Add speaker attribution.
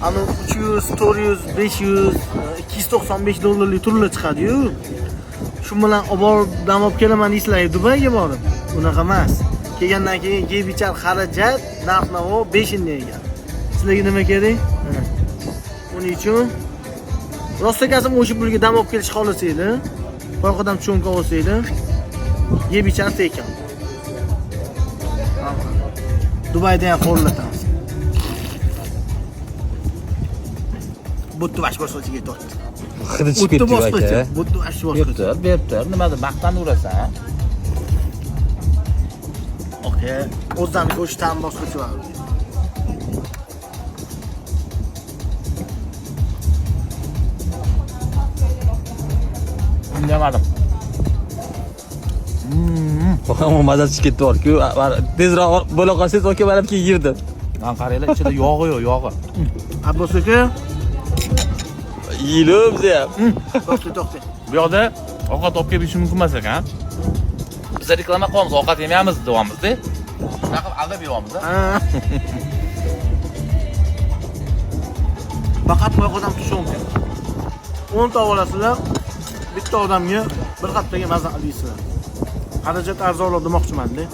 Speaker 1: Ana 300, 400, 500, 295 dollarlik turlar chiqadi-yu. Shu bilan olib dam olib kelaman deysizlar Dubayga borib. Unaqa emas. Kelgandan keyin yeb ichar xarajat, narx-navo 5 ekan. Sizlarga nima kerak? Uning uchun rostakasım o'sha pulga dam olib kelish xohlasanglar, qo'rqodan cho'nka olsanglar, yeb ichar ekan. Dubayda ham xo'rlatamiz. Buttu bash boshqachaga tortdi.
Speaker 2: Hidi chiqib ketdi aka.
Speaker 1: Buttu bash boshqacha.
Speaker 3: Beribdir. Nimadir maqtanaverasan?
Speaker 1: Okay. O'zdan go'sht ham boshqacha bor.
Speaker 3: Bilmadim.
Speaker 2: Ammo mazasi chiqib ketdi-ku. Tezroq bo'la qolsangiz aka mana bu keyin yirdim.
Speaker 3: Lan qaranglar, ichida yog'i yo'q, yog'i.
Speaker 1: Abbos aka,
Speaker 2: Yilib ham.
Speaker 1: to'xta.
Speaker 3: Bu yoqda ovqat olib kelish mumkin emas ekan. Biz reklama qilamiz, ovqat yemaymiz deyapmiz-da. Shunaqa aldab yeyapmiz-da.
Speaker 1: Faqat qo'rqodan tushunki. 10 ta olasizlar, bitta odamga bir haftaga maza qilasizlar. Xarajat arzonroq demoqchiman-da.